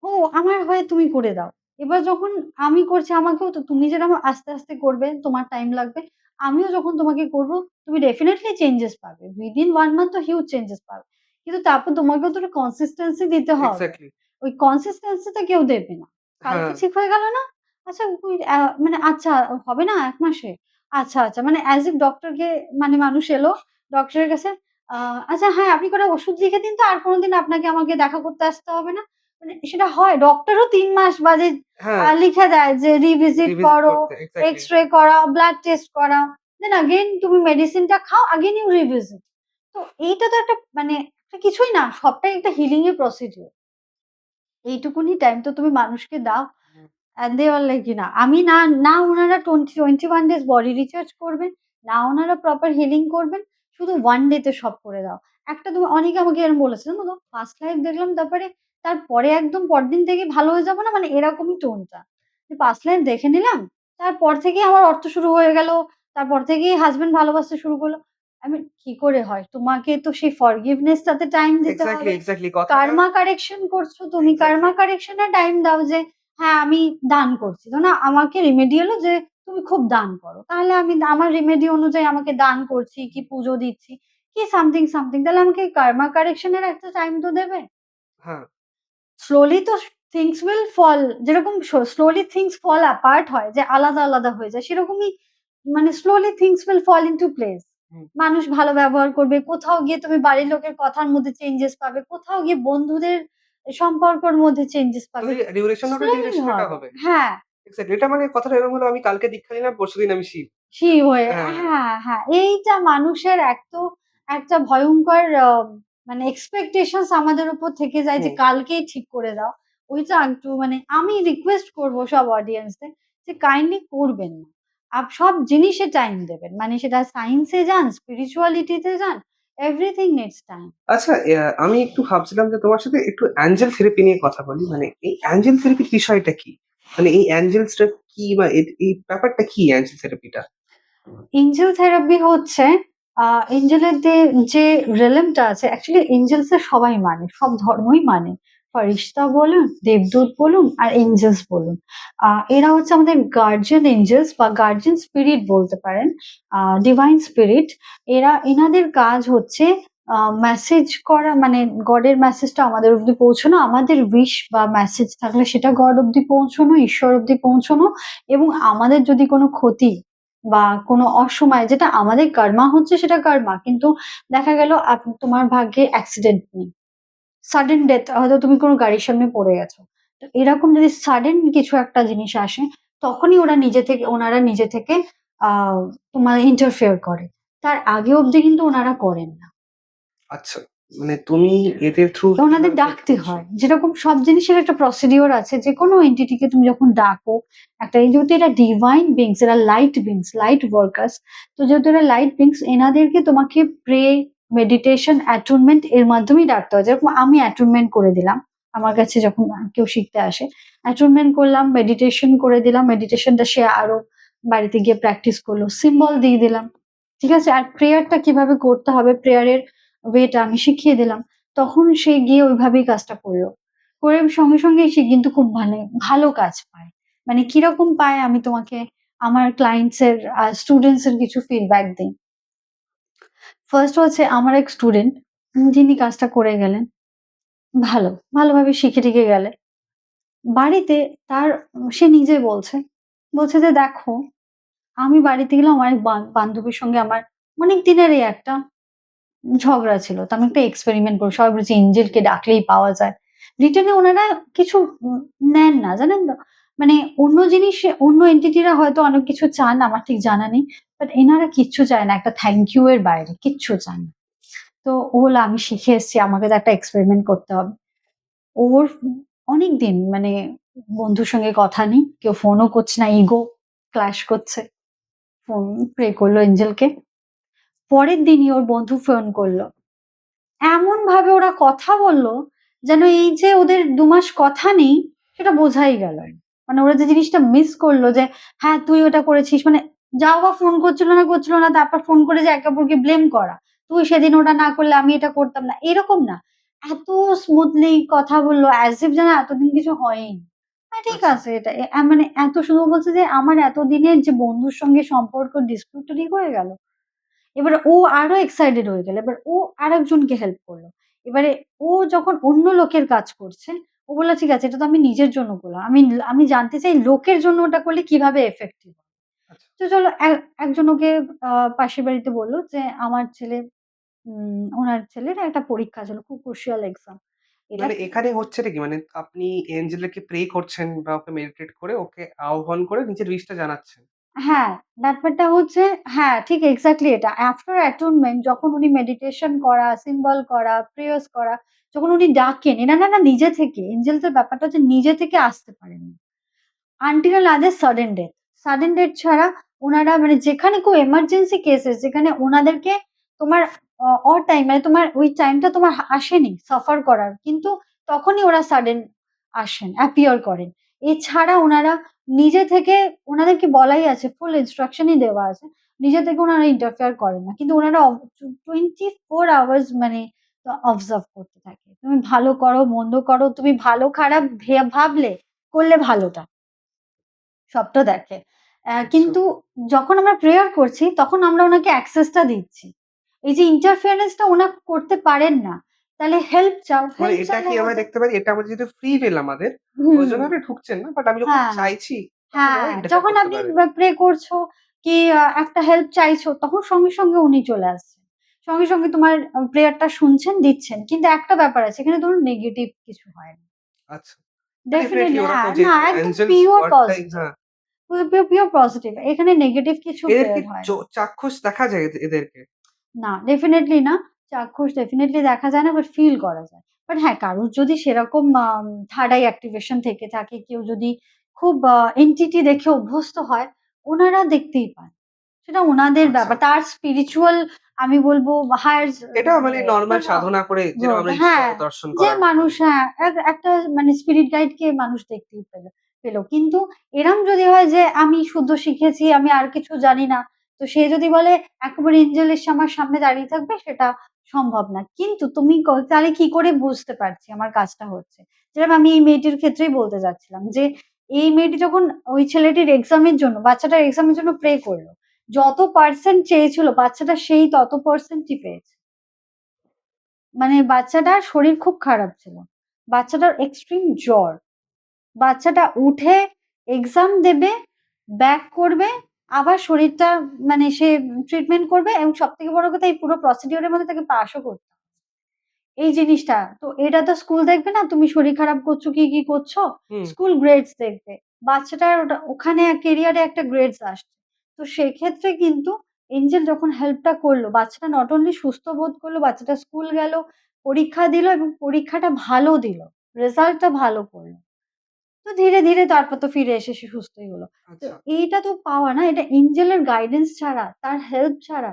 ও আমার হয়ে তুমি করে দাও। এবার যখন আমি করছি আমাকেও তো তুমি যেরকম আস্তে করবে, তোমার টাইম লাগবে। আমিও যখন তোমাকে করব, তুমি ডেফিনিটলি চেঞ্জেস পাবে। উইদিন 1 মান্থ তো হিউজ চেঞ্জেস পাবে। কিন্তু তারপর তোমাকেও তো একটা কনসিস্টেন্সি দিতে হবে। এক্সাক্টলি। ওই কনসিস্টেন্সি টা কেউ দেবে না। কালকে হ্যাঁ, ঠিক হয়ে গেল না? আচ্ছা ওই মানে আচ্ছা হবে না ১ মাসে? আচ্ছা মানে অ্যাজ ইফ ডক্টরকে মানে মানুষ এলো ডক্টরের কাছে, আ আচ্ছা হ্যাঁ, আপনি কটা ওষুধ লিখে দিন তো আর কোনদিন আপনাকে আমাকে দেখা করতে আসতে হবে না। মানে সেটা হয়। ডক্টরও ৩ মাস বাদে হ্যাঁ, লিখে দেয় যে রিভিজিট রিভিজিট করো, করতে এক্সাক্টলি। এক্স-রে করাও, ব্লাড টেস্ট করাও। দেন এগেইন তুমি মেডিসিনটা খাও, এগেইন ইউ রিভিজিট। তো এইটা তো একটা মানে একটা কিছুই না। সবটাই একটা হিলিং এর প্রসিডিউর। এইটুকুনি টাইম তো তুমি মানুষকে দাও। হুম, অ্যান্ড দে আর লাইক না আমি না, না উনারা 21 ডেজ বডি রিচার্জ করবেন, না উনারা প্রপার হিলিং করবেন। শুধু 1 ডে তে সব করে দাও। একটা তুমি অনেকে আমাকে এরকম বলেছে জানো তো? ফার্স্ট লাইফ দেখলাম তারপরে একদম পরদিন থেকেই ভালো হয়ে যাবো না? মানে এরকমই টোনটা। যে ফার্স্ট লাইফ দেখে নিলাম, তারপর থেকেই আমার অর্থ শুরু হয়ে গেল। তারপর থেকেই হাসব্যান্ড ভালোবাসতে শুরু করলো। কি করে হয়? তোমাকে তো সেই ফরগিভনেস টাতে টাইম দিতে হবে। এক্সাক্টলি কথাটা কার্মা কারেকশন করছো তুমি, এক্সাক্টলি। কার্মা কারেকশন এ টাইম দাও যে হ্যাঁ, আমি দান করছি। তো না আমাকে রেমেডি এলো যে তুমি খুব দান করো। তাহলে আমি আমার রেমেডি অনুযায়ী আমাকে দান করছি, কি পুজো দিচ্ছি, কি সামথিং তাহলে আমাকে কার্মা কারেকশন এর একটা টাইম তো দেবে। হ্যাঁ, স্লোলি তো থিংস উইল ফল, যেরকম স্লোলি থিংস ফল অ্যাপার্ট হয় যে আলাদা হয়ে যায়। সেরকমই মানে slowly things will fall into place. হুম। মানুষ ভালো ব্যবহার করবে। কোথাও গিয়ে তুমি বাড়ির লোকের কথার মধ্যে চেঞ্জেস পাবে। কোথাও গিয়ে বন্ধুদের সম্পর্কের মধ্যে চেঞ্জেস তো পাবে। এই স্লোলি ডিউরেশনটা হবে। হবে। হ্যাঁ। এক্সাক্টলি। এটা মানে কথাটা এরকম হলো আমি কালকে দীক্ষা নিলাম, পরশুদিন আমি শিব। শিব হয়ে হ্যাঁ, হ্যাঁ। এইটা মানুষের একটা ভয়ংকর মানে এক্সপেকটেশনস আমাদের উপর থেকে যায় যে হুম, কালকেই ঠিক করে দাও। ওইটা একটু মানে আমি রিকোয়েস্ট করব সব অডিয়েন্সদের যে কাইন্ডলি করবেন না। সব জিনিসে টাইম দেবেন। মানে সেটা সায়েন্স এ যান, স্পিরিচুয়ালিটি তে যান, এভরিথিং নিডস টাইম। আচ্ছা, আমি একটু ভাবছিলাম যে তোমার সাথে একটু অ্যাঞ্জেল থেরাপি নিয়ে কথা বলি। মানে এই অ্যাঞ্জেল থেরাপির বিষয়টা কি? মানে এই অ্যাঞ্জেলসটা কি বা এই ব্যাপারটা কি অ্যাঞ্জেল থেরাপিটা? এঞ্জেল থেরাপি হচ্ছে আ এঞ্জেলের যে রিলেম টা আছে অ্যাকচুয়ালি এঞ্জেলস এর সবাই মানে, সব ধর্মই মানে। ফারিস্তা বলুন, দেবদূত বলুন আর এঞ্জেলস বলুন। এরা হচ্ছে আমাদের গার্ডিয়ান এঞ্জেলস বা গার্ডিয়ান স্পিরিট বলতে পারেন। Divine spirit. এনাদের কাজ হচ্ছে মেসেজ করা মানে গডের মেসেজটা আমাদের অব্দি পৌঁছানো, আমাদের উইশ বা মেসেজ থাকলে সেটা গড অব্দি পৌঁছানো, ঈশ্বর অব্দি পৌঁছানো এবং আমাদের যদি কোনো ক্ষতি বা কোনো অসময়ে যেটা আমাদের কার্মা হচ্ছে সেটা কার্মা। কিন্তু দেখা গেল তোমার ভাগ্যে অ্যাক্সিডেন্ট নেই। সাডেন ডেথ হয়তো তুমি কোনো গাড়ির সামনে পড়ে গেছো। তো এরকম যদি সাডেন কিছু একটা জিনিস আসে তখনই ওনারা নিজে থেকে আ তোমার ইন্টারফেয়ার করে। তার আগে অব্দি কিন্তু ওনারা করেন না। আচ্ছা, মানে তুমি এদের থ্রু ওনাদের কিভাবে হেল্প ডাকতে করছো? হয়। যেরকম সব জিনিসের একটা প্রসিডিউর আছে। যেকোনো এন্টিটি কে তুমি যখন ডাকো, যেহেতু এরা ডিভাইন বিংস, এরা লাইট বিংস, লাইট ওয়ার্কার্স। তো যেহেতু এরা লাইট বিংস, এনাদেরকে তোমাকে প্রে, মেডিটেশন, অ্যাটুনমেন্ট এর মাধ্যমেই ডাকতে হয়। যেরকম আমি অ্যাটুনমেন্ট করে দিলাম। আমার কাছে যখন কেউ শিখতে আসে, অ্যাটুনমেন্ট করলাম, মেডিটেশন করে দিলাম। মেডিটেশনটা সে আরো বাড়িতে গিয়ে প্র্যাকটিস করলো। সিম্বল দিয়ে দিলাম। ঠিক আছে? আর প্রেয়ারটা কিভাবে করতে হবে, প্রেয়ারের ওয়েটা আমি শিখিয়ে দিলাম। তখন সে গিয়ে ওইভাবেই কাজটা করলো। করে সঙ্গে সে কিন্তু খুব মানে ভালো কাজ পায়। মানে কিরকম পায় আমি তোমাকে আমার ক্লায়েন্টস এর স্টুডেন্টস এর কিছু ফিডব্যাক দেই। ফার্স্ট হচ্ছে আমার এক স্টুডেন্ট যিনি কাজটা করে গেলেন। ভালোভাবে শিখে-টিখে গেলে। বাড়িতে তার সে নিজে বলছে যে, "দেখো আমি বাড়িতে গেলাম আমার এক বান্ধবীর সঙ্গে আমার অনেক দিনেরই একটা ঝগড়া ছিল। তো আমি একটা এক্সপেরিমেন্ট করি। সবাই বলেছে এঞ্জেলকে ডাকলেই পাওয়া যায়। রিটার্ন এ উনারা কিছু নেন না, জানেন তো? মানে অন্য জিনিসে অন্য এন্টিটিরা হয়তো অনেক কিছু চান, আমার ঠিক জানা নেই। বাট এনারা কিচ্ছু চায় না। একটা থ্যাংক ইউ এর বাইরে কিচ্ছু চান না। তো ও বলল, "আমি শিখে এসেছি। আমাকে তো একটা এক্সপেরিমেন্ট করতে হবে।" ওর অনেকদিন মানে বন্ধুর সঙ্গে কথা নেই। কেউ ফোনও করছে না। ইগো ক্ল্যাশ করছে। ফোন প্রে করলো এঞ্জেলকে। পরের দিনই ওর বন্ধু ফোন করলো। এমনভাবে ওরা কথা বলল, যেন এই যে ওদের ২ মাস কথা নেই, সেটা বোঝাই গেল না। মানে ওরা যে জিনিসটা মিস করল যে, হ্যাঁ, তুই ওটা করেছিস। মানে যাও বা ফোন করছিল না, তারপর ফোন করে যে একে অপরকে ব্লেম করা। তুই সেদিন ওটা না করলে আমি এটা করতাম না। এরকম না। এত স্মুথলি কথা বলল অ্যাজ ইফ যেন এতদিন কিছু হয়ইনি। ঠিক আচ্ছা। আছে এটা মানে এত সুন্দর বলছে যে, আমার এতদিনের যে বন্ধুর সঙ্গে সম্পর্ক ডিসপিউট টা ঠিক হয়ে গেল। এবার ও আরো এক্সাইটেড হয়ে গেল। এবার ও আরেকজনকে হেল্প করল। এবারে ও যখন অন্য লোকের কাজ করছে, ও বলল, "ঠিক আছে, এটা তো আমি নিজের জন্য করলাম। আমি জানতে চাই লোকের জন্য ওটা করলে কিভাবে ইফেক্টিভ হবে।" আচ্ছা। তো চলো একজন ওকে পাশের বাড়িতে বলল যে, "আমার ছেলে উনার ছেলের একটা পরীক্ষা ছিল। খুব ক্রুশিয়াল এক্সাম। এটা।" মানে এখানে হচ্ছেটা কি? মানে আপনি এঞ্জেলকে প্রে করছেন বা ওকে মেডিটেট করে ওকে আহ্বান করে নিজের উইশটা জানাচ্ছেন। হ্যাঁ, ব্যাপারটা হচ্ছে, হ্যাঁ, ঠিক এক্সাক্টলি এটা। আফটার অ্যাটুনমেন্ট যখন উনি মেডিটেশন করা, সিম্বল করা, প্রেয়ার্স করা, যখন উনি ডাকেন, এনারা না নিজে থেকে এঞ্জেলস এর ব্যাপারটা হচ্ছে নিজে থেকে আসতে পারেন না। Until and unless sudden death. Sudden death ছাড়া উনারা মানে যেখানে খুব এমার্জেন্সি কেসেস যেখানে উনাদেরকে তোমার টাইম মানে তোমার ওই টাইমটা তোমার আসেনি সাফার করার। কিন্তু তখনই ওরা সাডেন আসেন, অ্যাপিয়ার করেন। এছাড়া উনারা নিজে থেকে উনাদেরকে বলাই আছে, ফুল ইনস্ট্রাকশনই দেওয়া আছে। নিজে থেকে উনারা ইন্টারফেয়ার করেন না। কিন্তু উনারা 24 আওয়ার্স মানে অবজার্ভ করতে থাকে। তুমি ভালো করো, মন্দ করো, তুমি ভালো খারাপ ভাবলে করলে ভালোটা। সবটা দেখে। আচ্ছা। কিন্তু যখন আমরা প্রেয়ার করছি তখন আমরা উনাকে অ্যাক্সেস টা দিচ্ছি। এই যে ইন্টারফেরেন্স টা উনা করতে পারেন না। তাহলে হেল্প চাও, মানে হেল্প এটা চাইলে কি আমরা হবে। দেখতে পারি এটা আমাদের যেহেতু ফ্রি উইল আমাদের, হুম, ওইজন্য আপনি ঢুকছেন না। বাট আমি যখন হ্যাঁ, চাইছি তখন ওরা হ্যাঁ। ইন্টারফেয়ার যখন করতে আপনি পারে। প্রে করছো কি একটা হেল্প চাইছো তখন সঙ্গে উনি চলে আসছেন। সঙ্গে তোমার প্রেয়ার টা শুনছেন, দিচ্ছেন। কিন্তু একটা ব্যাপার আছে এখানে ধরুন নেগেটিভ কিছু হয় না। আচ্ছা। ডেফিনিটলি ডেফিনিটলি ওরা তো হ্যাঁ, না যেহেতু একদম এঞ্জেলস পিওর ওয়ার্ডটাই পজিটিভ। হ্যাঁ। Pure positive. এখানে নেগেটিভ কিছু এদের কি প্রেয়ার হয় না। চাক্ষুষ দেখা যায় এদেরকে? না, ডেফিনিটলি না। চাক্ষুষ ডেফিনিটলি দেখা যায় না, বাট ফিল করা যায়। বাট হ্যাঁ, কারোর যদি সেরকম থার্ড আই অ্যাক্টিভেশন থেকে থাকে, কেউ যদি খুব এন্টিটি দেখে অভ্যস্ত হয়, উনারা দেখতেই পান। সেটা উনাদের আচ্ছা। ব্যাপার। তার স্পিরিচুয়াল আমি বলব হায়ার এটা মানে মানে নরমাল সাধনা করে যেরকম গ্রোথ আমরা হ্যাঁ, ঈশ্বর দর্শন যে করার মতন। মানুষ হ্যাঁ, একটা মানে স্পিরিট গাইড কে মানুষ দেখতেই পেল। কিন্তু এরম যদি হয় যে আমি শুদ্ধ শিখেছি, আমি আর কিছু জানি না। তো সে যদি বলে একেবারে এঞ্জেল এসে আমার সামনে দাঁড়িয়ে থাকবে সেটা সম্ভব না। কিন্তু তুমি তাহলে কি করে বুঝতে পারছি আমার কাজটা হচ্ছে? যেরকম আমি এই মেয়েটির ক্ষেত্রেই বলতে যাচ্ছিলাম যে, এই মেয়েটি যখন ওই ছেলেটির এক্সামের জন্য বাচ্চাটার এক্সামের জন্য প্রে করল। যত পার্সেন্ট চেয়েছিল বাচ্চাটা সেই তত পার্সেন্টই পেয়েছে। মানে বাচ্চাটার শরীর খুব খারাপ ছিল। বাচ্চাটার এক্সট্রিম জ্বর। বাচ্চাটা উঠে এক্সাম দেবে, ব্যাক করবে, আবার শরীরটা মানে সে ট্রিটমেন্ট করবে এবং সবথেকে বড় কথা এই পুরো প্রসিডিউর এর মধ্যে তাকে পাসও করতে হবে। এই জিনিসটা। তো এটা তো স্কুল দেখবে না তুমি শরীর খারাপ করছো কি করছো? হুম। স্কুল গ্রেডস দেখবে। বাচ্চাটার ওখানে ক্যারিয়ারে একটা গ্রেডস আসছে। তো সেক্ষেত্রে কিন্তু এঞ্জেল যখন হেল্পটা করল, বাচ্চাটা নট অনলি সুস্থ বোধ করল, বাচ্চাটা স্কুল গেল, পরীক্ষা দিল এবং পরীক্ষাটা ভালো দিল। রেজাল্টটা ভালো করল। তো ধীরে তারপর তো ফিরে এসে সে সুস্থই হলো। তো আচ্ছা। এইটা তো পাওয়া না, এটা এঞ্জেলের গাইডেন্স ছাড়া, তার হেল্প ছাড়া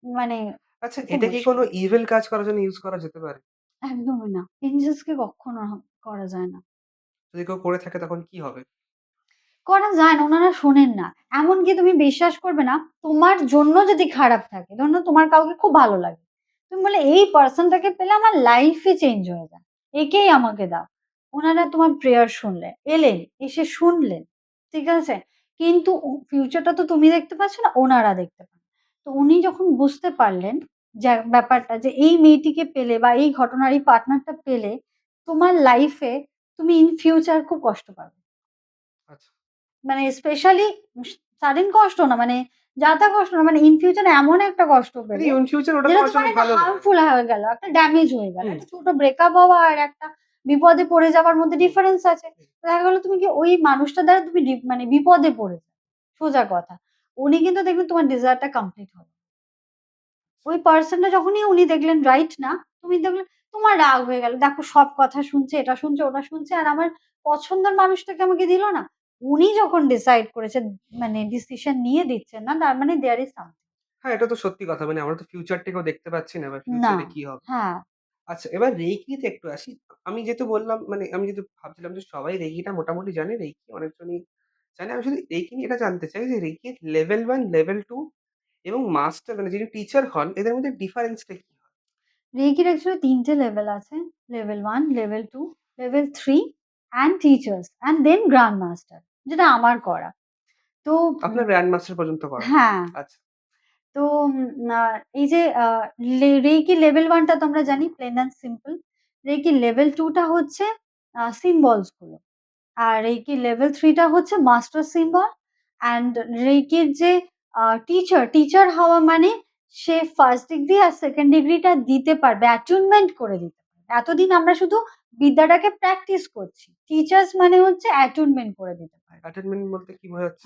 মানে আচ্ছা খুব এটা কি কোনো মুশকিল। ইভিল কাজ করার জন্য ইউস করা যেতে পারে? একদমই না। এঞ্জেলস কে কখনো করা যায় না। যদি কেউ করে থাকে তখন কি হবে? করা যায় না, উনারা শোনেন না। এমনকি তুমি বিশ্বাস করবে না, তোমার জন্য যদি খারাপ থাকে, ধরুন তোমার কাউকে খুব ভালো লাগে। তুমি বলে এই পারসন টাকে পেলে আমার লাইফই চেঞ্জ হয়ে যায়। একেই আমাকে দাও। উনারা তোমার প্রেয়ার শুনলেন, এলেন, এসে শুনলেন। ঠিক আছে? কিন্তু ফিউচারটা তো তুমি দেখতে পাচ্ছ না, ওনারা দেখতে পান। তো উনি যখন বুঝতে পারলেন যে ব্যাপারটা যে এই মেয়েটিকে পেলে বা এই ঘটনার এই পার্টনারটা পেলে তোমার লাইফে তুমি ইন ফিউচার খুব কষ্ট পাবে। আচ্ছা। মানে স্পেশালি সাডেন কষ্ট না মানে যা তা কষ্ট না মানে ইন ফিউচার এমন একটা কষ্ট মানে পেলে ইন ফিউচার ওটা যেটা তোমার তোমার জন্য একটা ভালো নয়। হার্মফুল হয়ে গেল, একটা ড্যামেজ হয়ে গেল। হুম। একটা ছোট ব্রেকআপ হওয়া আর একটা বিপদে পড়ে যাওয়ার মধ্যে ডিফারেন্স আছে। দেখা গেল তুমি কি ওই মানুষটার দ্বারা তুমি মানে বিপদে পড়েছো। সোজা কথা। উনি কিন্তু দেখবেন তোমার ডিজায়ারটা কমপ্লিট হবে। ওই পারসনটা যখনই উনি দেখলেন রাইট না, তুমি দেখলেন তোমার রাগ হয়ে গেল। দেখো সব কথা শুনছে, এটা শুনছে, ওটা শুনছে আর আমার পছন্দের মানুষটাকে আমাকে দিল না। উনি যখন ডিসাইড করেছেন মানে ডিসিশন নিয়ে দিচ্ছেন না তার মানে দেয়ার ইজ সামথিং। হ্যাঁ, এটা তো সত্যি কথা। মানে আমরা তো ফিউচারটাকেও দেখতে পাচ্ছি না বা না। ফিউচারে কি হবে। হ্যাঁ, আচ্ছা, এবার রেইকিতে একটু আসি। আমি যেহেতু বললাম মানে আমি যেহেতু ভাবছিলাম যে সবাই রেইকিটা মোটামুটি জানে, রেইকি অনেকজনই জানে। আমি শুধু রেইকি নিয়ে এটা জানতে চাই যে রেইকির লেভেল 1, লেভেল 2 এবং মাস্টার মানে যিনি টিচার হন এদের মধ্যে ডিফারেন্সটা কি হয়? রেকির অ্যাকচুয়ালি ৩ টে লেভেল আছে। Level 1, level 2, level 3 and teachers and then grand master যেটা আমার করা। তো আপনার গ্র্যান্ড মাস্টার পর্যন্ত করা। হ্যাঁ। আচ্ছা, তো আ এই যে রেকি লেভেল 1 টা তো আমরা জানি plain and simple. Reiki level 2 টা হচ্ছে সিম্বলস গুলো। আর রেকি লেভেল 3 টা হচ্ছে মাস্টার সিম্বল অ্যান্ড রেকির যে টিচার হওয়া মানে সে ফার্স্ট ডিগ্রি আর সেকেন্ড ডিগ্রিটা দিতে পারবে, অ্যাটুনমেন্ট করে দিতে পারবে। এতদিন আমরা শুধু বিদ্যাটাকে প্র্যাকটিস করছি। টিচার্স মানে হচ্ছে অ্যাটুনমেন্ট করে দিতে পারবে। অ্যাটেনমেন্ট বলতে কি বোঝাচ্ছে?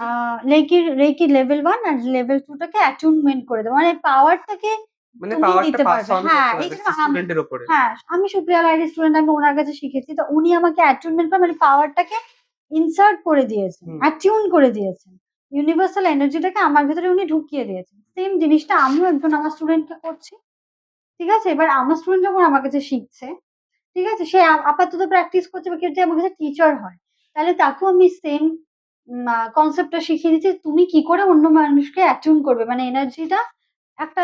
রেকি লেভেল 1 আর লেভেল 2 টাকে অ্যাটুনমেন্ট করে দেওয়া। মানে পাওয়ারটাকে মানে তুমি পাওয়ারটা দিতে পাস পারবে। অন হ্যাঁ, করতে এই পারবে যে স্টুডেন্টের উপরে। হ্যাঁ, আমি সুপ্রিয়া লাহিড়ী স্টুডেন্ট আমি উনার কাছে শিখেছি। তো উনি আমাকে অ্যাটুনমেন্ট করে মানে পাওয়ারটাকে ইনসার্ট করে দিয়েছেন, হুম, অ্যাটিউন করে দিয়েছেন। ইউনিভার্সাল এনার্জিটাকে আমার ভেতরে উনি ঢুকিয়ে দিয়েছেন। সেম জিনিসটা আমিও একজন আমার স্টুডেন্টকে করছি। ঠিক আছে? এবার আমার স্টুডেন্ট যখন আমার কাছে শিখছে, ঠিক আছে? সে আপাতত প্র্যাকটিস করছে বা কেউ যদি আমার কাছে টিচার হয়, তাহলে তাকেও আমি সেম কনসেপ্টটা শিখিয়ে দিচ্ছি। তুমি কি করে অন্য মানুষকে অ্যাটিউন করবে। মানে এনার্জিটা একটা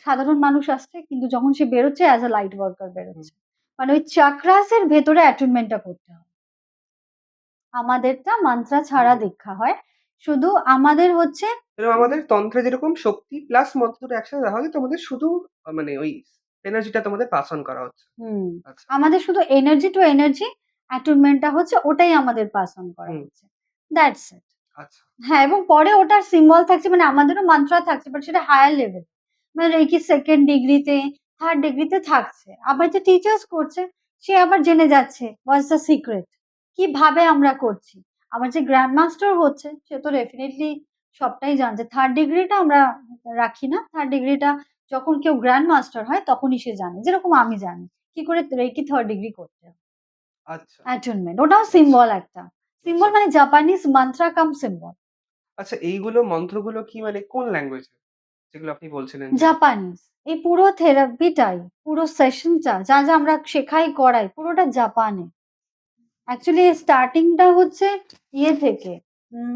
সাধারণ মানুষ আসছে কিন্তু যখন সে বেরোচ্ছে অ্যাজ আ লাইট ওয়ার্কার হুম। বেরোচ্ছে। মানে ওই চাক্রাস এর ভেতরে অ্যাটুনমেন্টটা করতে হবে। আমাদেরটা মান্ত্রা হুম, ছাড়া হুম। দীক্ষা হয়। শুধু আমাদের হচ্ছে এরকম আমাদের তন্ত্রে যেরকম শক্তি প্লাস মন্ত্র দুটো একসাথে দেওয়া হয় তোমাদের শুধু মানে ওই এনার্জিটা তোমাদের পাস অন করা হচ্ছে। হুম, আচ্ছা, আমাদের শুধু এনার্জি টু এনার্জি অ্যাটুনমেন্ট টা হচ্ছে ওটাই আমাদের পাস অন করা হুম, হচ্ছে। That's it. আচ্ছা, হ্যাঁ, এবং পরে ওটার সিম্বল থাকছে মানে আমাদেরও মান্ত্রা থাকছে বাট সেটা হায়ার লেভেল। মানে রেকি 2nd ডিগ্রিতে, 3rd ডিগ্রিতে থাকছে। আবার যে টিচার্স করছে সে আবার জেনে যাচ্ছে হোয়াটস দ্য সিক্রেট। কিভাবে আমরা করছি। আবার যে গ্র্যান্ড মাস্টার হচ্ছে সে তো ডেফিনিটলি সবটাই জানছে। 3rd ডিগ্রিটা আমরা রাখি না। 3rd ডিগ্রিটা যখন কেউ গ্র্যান্ড মাস্টার হয় তখনই সে জানে। যেরকম আমি জানি। কি করে রেকি 3rd ডিগ্রি করতে হয়। আচ্ছা, অ্যাটুনমেন্ট ওটাও আচ্ছা, সিম্বল একটা। আচ্ছা, সিম্বল মানে জাপানিজ মান্ত্রা কাম সিম্বল। আচ্ছা এইগুলো মন্ত্রগুলো কি মানে কোন ল্যাঙ্গুয়েজে? যেগুলো আপনি বলছিলেন যে জাপানিজ। এই পুরো থেরাপিটাই, পুরো সেশনটা যা আমরা শেখাই, করাই পুরোটা জাপানে। অ্যাকচুয়ালি স্টার্টিং টা হচ্ছে ইয়ে থেকে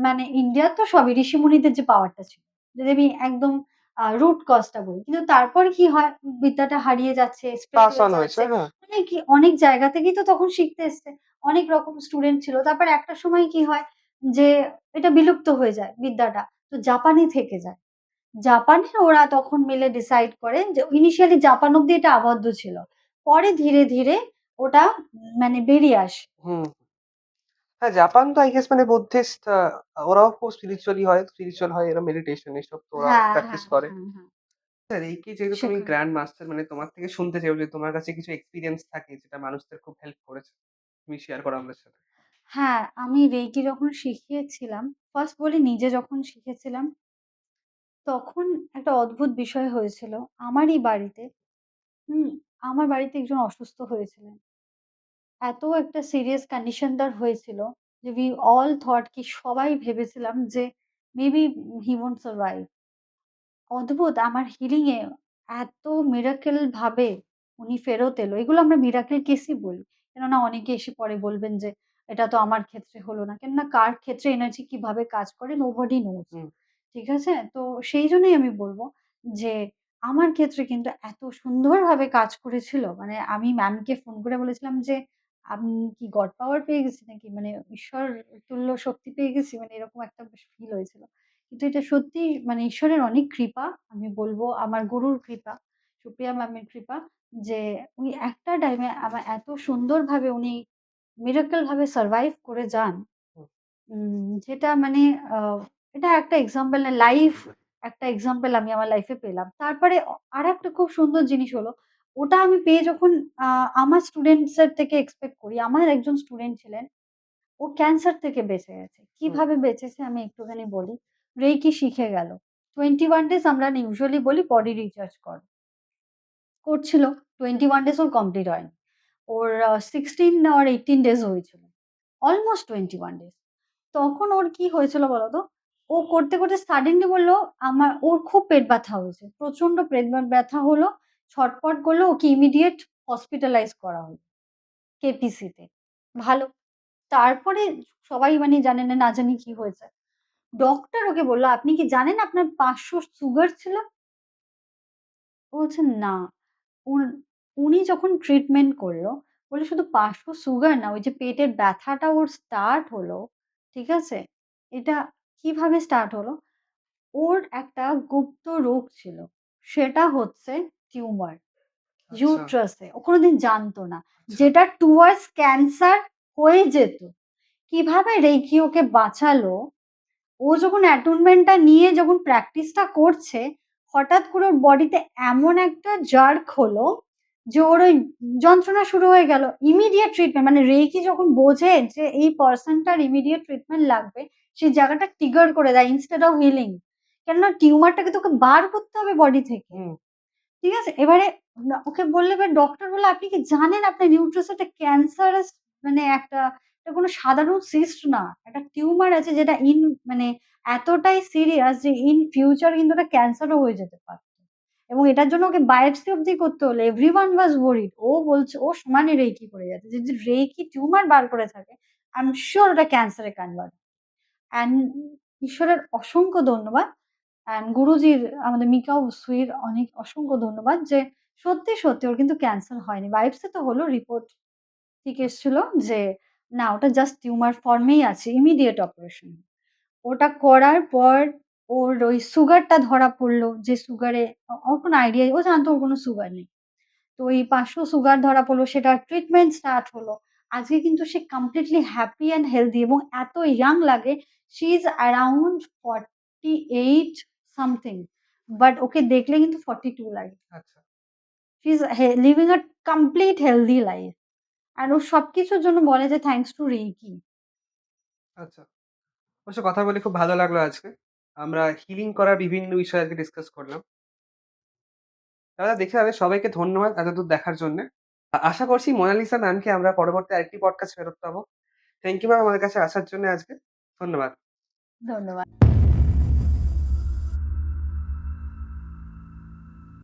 মানে ইন্ডিয়ার তো সবই ঋষিমুনিদের যে পাওয়ারটা ছিল। যদি আমি একদম রুট কজ টা বলি। কিন্তু তারপরে কি হয় বিদ্যাটা হারিয়ে যাচ্ছে, স্প্রেড পাস হয়ে অন হয়েছে, যাচ্ছে। হ্যাঁ। মানে কি অনেক জায়গা থেকেই তো তখন শিখতে এসছে। অনেক রকম স্টুডেন্ট ছিল। তারপর একটা সময় কি হয় যে এটা বিলুপ্ত হয়ে যায় বিদ্যাটা। তো জাপানে থেকে যায়। জাপানে ওরা তখন মিলে ডিসাইড করে যে ইনিশিয়ালি জাপান অব্দি এটা আবদ্ধ ছিল। পরে ধীরে, ধীরে ওটা মানে বেরিয়ে আসে। হুম। হ্যাঁ, জাপান তো আই গেস মানে বুদ্ধিস্ট ওরাও খুব স্পিরিচুয়াল হয় এরা মেডিটেশন এসব তো ওরা হ্যাঁ, প্র্যাকটিস হ্যাঁ, করে। হ্যাঁ, হ্যাঁ। স্যার এই কি যেহেতু তুমি সেখানে গ্র্যান্ড মাস্টার মানে তোমার থেকে শুনতে চাইবো যে তোমার কাছে কিছু এক্সপেরিয়েন্স থাকে যেটা মানুষদের খুব হেল্প করেছে। তুমি শেয়ার করো আমাদের সাথে। হ্যাঁ, আমি রেইকি যখন শিখিয়েছিলাম, ফার্স্ট বলি নিজে যখন শিখেছিলাম, তখন একটা অদ্ভুত বিষয় হয়েছিল। আমারই বাড়িতে, হুম? আমার বাড়িতে একজন অসুস্থ হয়েছিলেন। এত একটা সিরিয়াস কন্ডিশন তার হয়েছিল যে we all thought কি সবাই ভেবেছিলাম যে মেবি he won't survive. অদ্ভুত আমার হিলিং এ এত মিরাকেল ভাবে উনি ফেরত এলো। এগুলো আমরা মিরাকেল কেসই বলি। কেননা অনেকে এসে পরে বলবেন যে, "এটা তো আমার ক্ষেত্রে হলো না।" কেননা কার ক্ষেত্রে এনার্জি কিভাবে কাজ করে nobody knows. হুম, ঠিক আছে? তো সেইজন্যই আমি বলব যে, আমার ক্ষেত্রে কিন্তু এত সুন্দরভাবে কাজ করেছিল। মানে আমি ম্যামকে ফোন করে বলেছিলাম যে, "আমি কি গড পাওয়ার পেয়ে গেছি নাকি? মানে ঈশ্বর তুল্য শক্তি পেয়ে গেছি?" মানে এরকম একটা বেশ ফিল হয়েছিল। কিন্তু এটা সত্যিই মানে ঈশ্বরের অনেক কৃপা। আমি বলব আমার গুরুর কৃপা, সুপ্রিয়া ম্যামের কৃপা যে উনি একটা টাইমে এত সুন্দরভাবে উনি মিরাকল ভাবে সারভাইভ করে যান। হুম, যেটা মানে আ এটা একটা এক্সাম্পল না লাইফ একটা এক্সাম্পল আমি আমার লাইফে পেলাম। তারপরে আরেকটা খুব সুন্দর জিনিস হলো, ওটা আমি পেয়ে যখন আ আমার স্টুডেন্টস এর থেকে এক্সপেক্ট করি। আমার একজন স্টুডেন্ট ছিলেন ও ক্যান্সার থেকে বেঁচে গেছে। হুম, কিভাবে বেঁচেছে আমি একটুখানি বলি। রেইকি শিখে গেল। 21 ডেজ আমরা ইউজুয়ালি বলি বডি রিচার্জ করো। করছিল। 21 ডেজ ওর কমপ্লিট হয়নি। ওর 16 or 18 ডেজ হয়েছিল। Almost 21 days. তখন ওর কি হয়েছিল বলতো? ও করতে, করতে সাডেনলি বলল ওর খুব পেট ব্যথা হয়েছে। প্রচন্ড পেট ব্যথা হলো। ছটফট করলো। ওকে ইমিডিয়েট হসপিটালাইজ করা হলো কেপিসিতে। ভালো। তারপরে সবাই মানে জানে না জানি কি হয়েছে। ডক্টর ওকে বলল, "আপনি কি জানেন আপনার ৫০০ সুগার ছিল?" ও বলছে, "না।" উন উনি যখন ট্রিটমেন্ট করল, বলল, "শুধু ৫০০ সুগার না, ওই যে পেটের ব্যথাটা ওর স্টার্ট হলো, ঠিক আছে? এটা কিভাবে স্টার্ট হলো? ওর একটা গুপ্ত রোগ ছিল। সেটা হচ্ছে টিউমার। আচ্ছা, ইউট্রাসে। ও কোনদিন জানত না। আচ্ছা, যেটা টুয়ার্ডস ক্যান্সার হয়ে যেত। কিভাবে রেকি ওকে বাঁচালো, ও যখন অ্যাটুনমেন্টটা নিয়ে যখন প্র্যাকটিসটা করছে, হঠাৎ করে ওর বডিতে এমন একটা জার্ক হলো যে ওর ওই যন্ত্রণা শুরু হয়ে গেল। ইমিডিয়েট ট্রিটমেন্ট মানে রেকি যখন বোঝে যে এই পারসনটার ইমিডিয়েট ট্রিটমেন্ট লাগবে, সেই জায়গাটা ট্রিগার করে দেয় ইনস্টেড অফ হিলিং। কেননা টিউমারটাকে তোকে বার করতে হবে বডি থেকে। হুম, ঠিক আছে? এবারে ওকে বললে এবার ডক্টর বলল, "আপনি কি জানেন আপনার ইউট্রাস একটা ক্যান্সারাস মানে এটা কোনো সাধারণ সিস্ট না। একটা টিউমার আছে যেটা মানে এতটাই সিরিয়াস যে ইন ফিউচার কিন্তু ওটা ক্যান্সারও হয়ে যেতে পারত। এবং এটার জন্য ওকে বায়োপসি অব্দি করতে হলো। এভরিওয়ান ওয়াস ওয়ারিড।" ও বলছে ও সমানে রেকি করে যাচ্ছে। যদি রেকি টিউমার বার করে থাকে, আই এম সিউর ওটা ক্যান্সারে কনভার্ট। অ্যান্ড ঈশ্বরের অসংখ্য ধন্যবাদ। গুরুজির আমাদের মিকাও সুইর অনেক অসংখ্য ধন্যবাদ যে সত্যি, সত্যি ওর কিন্তু ক্যান্সার হয়নি। বায়োপসি তো হলো রিপোর্ট ঠিক এসছিল যে না ওটা জাস্ট টিউমার ফর্মেই আছে। Immediate operation. ওটা করার পর ওর ওই সুগারটা ধরা পড়ল যে সুগারে ওর কোনো আইডিয়াই ও জানতো ওর কোনো সুগার নেই। তো এই ৫০০ সুগার ধরা পড়লো, সেটার ট্রিটমেন্ট স্টার্ট হলো। আজকে কিন্তু সে কমপ্লিটলি হ্যাপি অ্যান্ড হেলথি এবং এত ইয়াং লাগে। She is around 48 something. But okay দেখলে কিন্তু 42 লাগে। আচ্ছা, she is living a complete healthy life. আর ও সবকিছুর জন্য বলে যে থ্যাংকস টু রেইকি। আচ্ছা। অবশ্য কথা বলে খুব ভালো লাগলো আজকে। আমরা হিলিং করার বিভিন্ন বিষয় আজকে ডিসকাস করলাম। তাহলে দেখে তাদের সবাইকে ধন্যবাদ এতদূর দেখার জন্যে। আশা করছি মোনালিসা ম্যামকে আমরা পরবর্তী আরেকটি পডকাস্ট ফেরত পাবো। থ্যাংক ইউ ম্যাম আমাদের কাছে আসার জন্য আজকে। ধন্যবাদ। ধন্যবাদ।